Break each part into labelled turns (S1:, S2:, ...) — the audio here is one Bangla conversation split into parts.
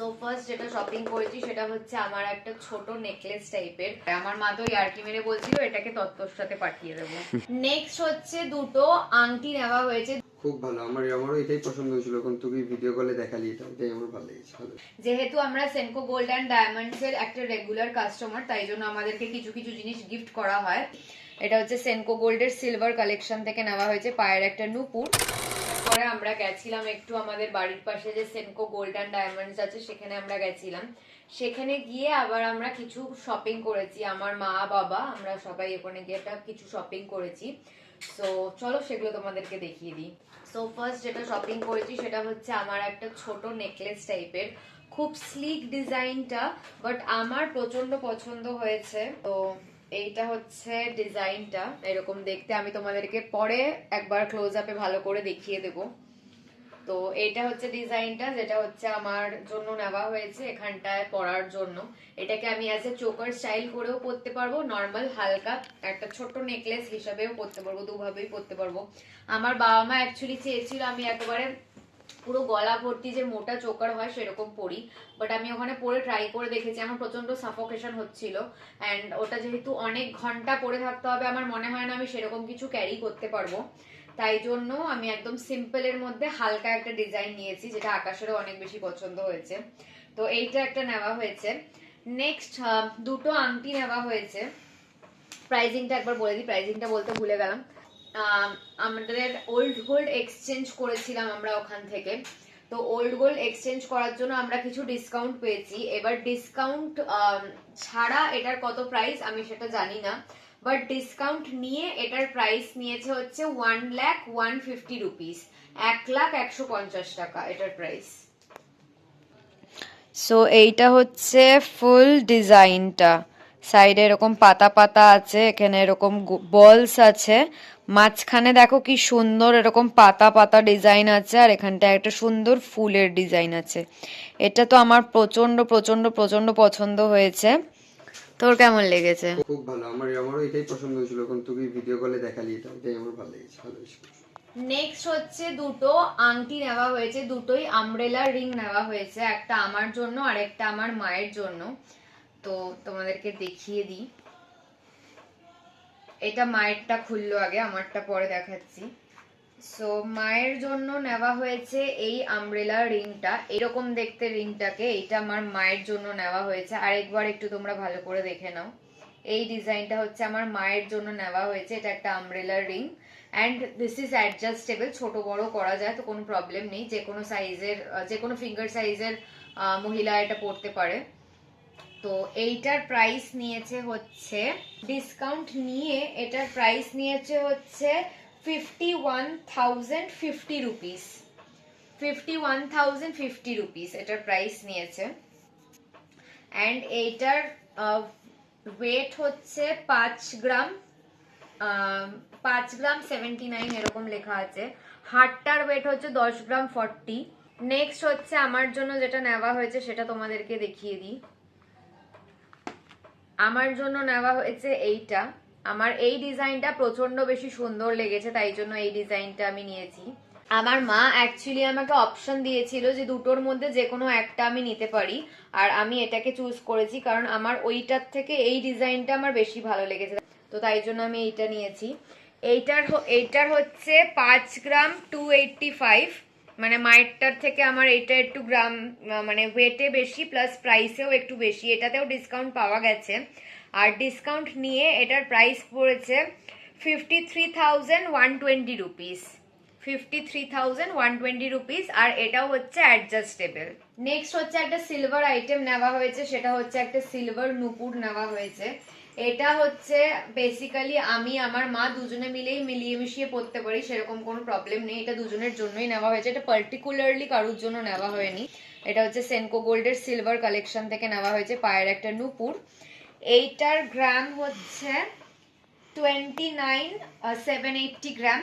S1: সো ফার্স্ট যেটা শপিং করেছি সেটা হচ্ছে আমার একটা ছোট নেকলেস টাইপের। আমার মা তো ইয়ার্কি মেরে বলছিল এটাকে তত্ত্বর সাথে পাঠিয়ে দেবো। নেক্সট হচ্ছে দুটো আংটি নেওয়া হয়েছে।
S2: খুব ভালো, আমারও এটাই পছন্দ হয়েছিল, কারণ তুই ভিডিও কলে দেখালি, এটাই আমার ভালো লেগেছে। ভালো,
S1: যেহেতু আমরা সেনকো গোল্ড অ্যান্ড ডায়মন্ডস এর একটা রেগুলার কাস্টমার, তাই জন্য আমাদেরকে কিছু কিছু জিনিস গিফট করা হয়। এটা হচ্ছে সেনকো গোল্ডের সিলভার কালেকশন থেকে নেওয়া হয়েছে, পায়ের একটা নুপুর। পরে আমরা গেছিলাম একটু আমাদের বাড়ির পাশে যে সেনকো গোল্ড অ্যান্ড ডায়মন্ডস আছে সেখানে আমরা গেছিলাম। সেখানে গিয়ে আবার আমরা কিছু শপিং করেছি, আমার মা বাবা আমরা সবাই ওখানে গিয়ে কিছু শপিং করেছি। সো চলো সেগুলো তোমাদেরকে দেখিয়ে দিই। সো ফার্স্ট যেটা শপিং করেছি সেটা হচ্ছে আমার একটা ছোট নেকলেস টাইপের, খুব স্লিক ডিজাইনটা, বাট আমার প্রচন্ড পছন্দ হয়েছে। তো এইটা হচ্ছে ডিজাইনটা, এরকম দেখতে। আমি তোমাদেরকে পরে একবার ক্লোজ আপে ভালো করে দেখিয়ে দেব। তো এইটা হচ্ছে ডিজাইনটা, যেটা হচ্ছে আমার জন্য নেওয়া হয়েছে এখানটায় পরার জন্য। এটাকে আমি অ্যাজ এ চোকার স্টাইল করেও পরতে পারবো, নর্মাল হালকা একটা ছোট্ট নেকলেস হিসাবেও পরতে পারবো, দুভাবেই পরতে পারবো। আমার বাবা মা অ্যাকচুয়ালি চেয়েছিল আমি একেবারে পুরো গলা ভর্তি যে মোটা চোকার হয় সেরকম পরি, বাট আমি ওখানে পরে ট্রাই করে দেখেছি, আমার প্রচন্ড সাফোকেশন হচ্ছিল। অ্যান্ড ওটা যেহেতু অনেক ঘন্টা পরে থাকতে হবে, আমার মনে হয় না আমি সেরকম কিছু ক্যারি করতে পারবো। তাই জন্য আমি একদম সিম্পলের মধ্যে হালকা একটা ডিজাইন নিয়েছি, যেটা আকাশেরও অনেক বেশি পছন্দ হয়েছে। তো এইটা একটা নেওয়া হয়েছে। নেক্সট দুটো আংটি নেওয়া হয়েছে। প্রাইজিংটা একবার বলে দিই, প্রাইজিংটা বলতে ভুলে গেলাম। আমাদের ওল্ড গোল্ড এক্সচেঞ্জ করেছিলাম আমরা ওখান থেকে। তো ওল্ড গোল্ড এক্সচেঞ্জ করার জন্য আমরা কিছু ডিসকাউন্ট পেয়েছি। এবার ডিসকাউন্ট ছাড়া এটার কত প্রাইস আমি সেটা জানি না, বাট ডিসকাউন্ট নিয়ে এটার প্রাইস নিয়েছে হচ্ছে 1,150 রুপিস, 1,150 টাকা এটার প্রাইস।
S3: সো এইটা হচ্ছে ফুল ডিজাইনটা, সাইডে এরকম পাতা পাতা আছে, এখানে এরকম বলস আছে, মাঝখানে দেখো কি সুন্দর এরকম পাতা পাতা ডিজাইন আছে, আর এখানটা একটা সুন্দর ফুলের ডিজাইন আছে। এটা তো আমার প্রচন্ড প্রচন্ড প্রচন্ড পছন্দ হয়েছে। তোর কেমন লেগেছে?
S2: খুব ভালো, আমারও এটাই পছন্দ হয়েছিল, কারণ তুই ভিডিও কলে দেখালি, এটাই আমার ভালো লেগেছে। ভালো,
S1: নেক্সট হচ্ছে দুটো আংটি নেওয়া হয়েছে, দুটোই আমব্রেলা রিং নেওয়া হয়েছে, একটা আমার জন্য আর একটা আমার মায়ের জন্য। তো তোমাদেরকে দেখিয়ে দিই, এটা মায়েরটা খুললো আগে, আমারটা পরে দেখাচ্ছি। সো মায়ের জন্য নেওয়া হয়েছে এই আমব্রেলা রিংটা, এরকম দেখতে রিংটাকে, এটা আমার মায়ের জন্য নেওয়া হয়েছে। আরেকবার একটু তোমরা ভালো করে দেখে নাও, এই ডিজাইনটা হচ্ছে আমার মায়ের জন্য নেওয়া হয়েছে। এটা একটা umbrella ring and this is adjustable, ছোট বড় করা যায়, তো কোনো প্রবলেম নেই, যে কোনো সাইজের যে কোনো ফিঙ্গার সাইজের মহিলা এটা পরতে পারে। তো এইটার প্রাইস নিয়েছে হচ্ছে, ডিসকাউন্ট নিয়ে এটার প্রাইস নিয়েছে হচ্ছে 51,050 রুপিস, 51,050 রুপিস এটার প্রাইস নিয়েছে। অ্যান্ড এইটার ওয়েট হচ্ছে 5 গ্রাম, 5 গ্রাম 79 এরকম লেখা আছে। হারটার ওয়েট হচ্ছে 10 গ্রাম 40। নেক্সট হচ্ছে আমার জন্য যেটা নেওয়া হয়েছে সেটা তোমাদেরকে দেখিয়ে দিই। আমার জন্য নেওয়া হয়েছে এইটা, আমার এই ডিজাইনটা প্রচন্ড বেশি সুন্দর লেগেছে, তাই জন্য এই ডিজাইনটা আমি নিয়েছি। আমার মা অ্যাকচুয়ালি আমাকে অপশন দিয়েছিল যে দুটোর মধ্যে যে কোনো একটা আমি নিতে পারি, আর আমি এটাকে চুজ করেছি কারণ আমার ওইটার থেকে এই ডিজাইনটা আমার বেশি ভালো লেগেছে, তো তাই জন্য আমি এইটা নিয়েছি। এইটার হচ্ছে 5 গ্রাম 285, মানে মায়েরটার থেকে আমার এটা একটু গ্রাম মানে ওয়েটে বেশি, প্লাস প্রাইসেও একটু বেশি, এটাতেও ডিসকাউন্ট পাওয়া গেছে। আর ডিসকাউন্ট নিয়ে এটার প্রাইস পড়েছে 53,120 রুপিস, 53,120 রুপিস, আর এটাও হচ্ছে অ্যাডজাস্টেবল। নেক্সট হচ্ছে একটা সিলভার আইটেম নেওয়া হয়েছে, সেটা হচ্ছে একটা সিলভার নুপুর নেওয়া হয়েছে। এটা হচ্ছে বেসিক্যালি আমি আমার মা দুজনে মিলেই মিলিয়ে মিশিয়ে পড়তে পারি, সেরকম কোনো প্রবলেম নেই, এটা দুজনের জন্যই নেওয়া হয়েছে, এটা পার্টিকুলারলি কারোর জন্য নেওয়া হয়নি। এটা হচ্ছে সেনকো গোল্ডের সিলভার কালেকশন থেকে নেওয়া হয়েছে, পায়ের একটা নুপুর। এইটার গ্রাম হচ্ছে 29,780 গ্রাম,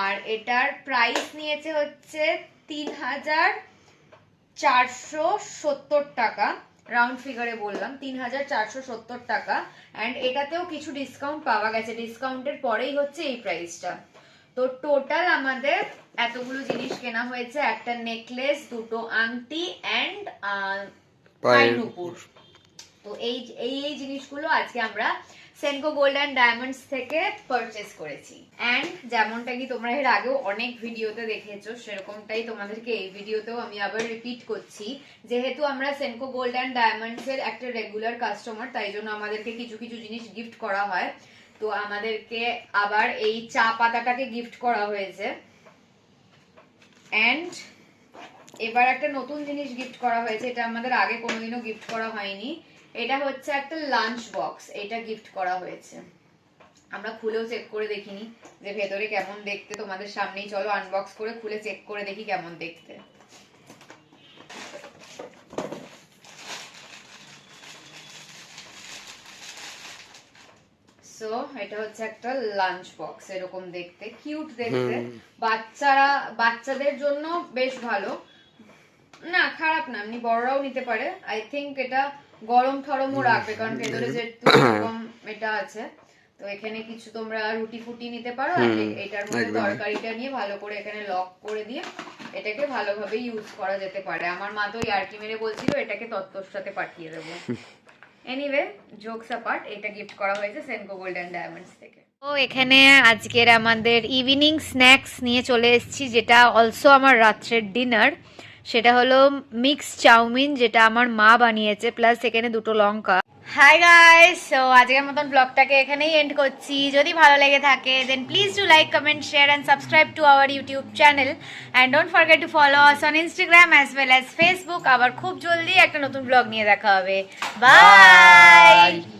S1: আর এটার প্রাইস নিয়েছে হচ্ছে 3,470 টাকা, রাউন্ড ফিগারে বললাম 3,470 টাকা। অ্যান্ড এটাতেও কিছু ডিসকাউন্ট পাওয়া গেছে, ডিসকাউন্টের পরেই হচ্ছে এই প্রাইসটা। তো টোটাল আমাদের এতগুলো জিনিস কেনা হয়েছে, একটা নেকলেস, দুটো আংটি এন্ড পায়ের নুপুর। তো এই এই এই জিনিসগুলো আজকে আমরা সেনকো গোল্ড অ্যান্ড ডায়মন্ডস থেকে পারচেজ করেছি। অ্যান্ড যেমনটা কি তোমরা এর আগেও অনেক ভিডিওতে দেখেছো, সেরকমটাই তোমাদেরকে এই ভিডিওতেও আমি আবার রিপিট করছি। যেহেতু আমরা সেনকো গোল্ড অ্যান্ড ডায়মন্ডস এর একটা রেগুলার কাস্টমার, তাই জন্য আমাদেরকে কিছু কিছু জিনিস গিফট করা হয়। তো আমাদেরকে আবার এই চা পাতাটাকে গিফট করা হয়েছে। অ্যান্ড এবার একটা নতুন জিনিস গিফট করা হয়েছে, এটা আমাদের আগে কোনোদিনও গিফট করা হয়নি। এটা হচ্ছে একটা লাঞ্চ বক্স, এটা গিফট করা হয়েছে। আমরা খুলেও চেক করে দেখিনি যে ভেতরে কেমন দেখতে, তোমাদের সামনেই চলো আনবক্স করে খুলে চেক করে দেখি কেমন দেখতে। সো এটা হচ্ছে একটা লাঞ্চ বক্স, এরকম দেখতে কিউট দেখতে, বাচ্চাদের জন্য বেশ ভালো না, খারাপ না, এমনি বড়রাও নিতে পারে। আই থিংক এটা গরম ঠরমও রাখবে, কারণ ভেতরে যেহেতু এরকম এটা আছে। তো এখানে কিছু তোমরা রুটি ফুটি নিতে পারো, আর এটার মধ্যে তরকারিটা নিয়ে ভালো করে এখানে লক করে দিয়ে এটাকে ভালোভাবে ইউজ করা যেতে পারে। আমার মা তো ইয়ার্কি মেরে বলছিল এটাকে তত্ত্বর সাথে পাঠিয়ে দেবো। এনিওয়ে, জোকস অ্যাপার্ট, এটা গিফট করা হয়েছে সেনকো গোল্ড অ্যান্ড ডায়মন্ডস থেকে। তো এখানে আজকের আমাদের ইভিনিং স্ন্যাক্স নিয়ে চলে এসেছি, যেটা অলসো আমার রাত্রের ডিনার। সেটা হলো মিক্স চাউমিন, যেটা আমার মা বানিয়েছে, প্লাস এখানে দুটো লঙ্কা। হাই গাইস, সো আজকের মতন ব্লগটাকে এখানেই এন্ড করছি। যদি ভালো লেগে থাকে then please do like, comment, share and subscribe to our YouTube channel, and don't forget to follow us on Instagram as well as Facebook. আবার খুব জলদি একটা নতুন ব্লগ নিয়ে দেখা হবে। বাই।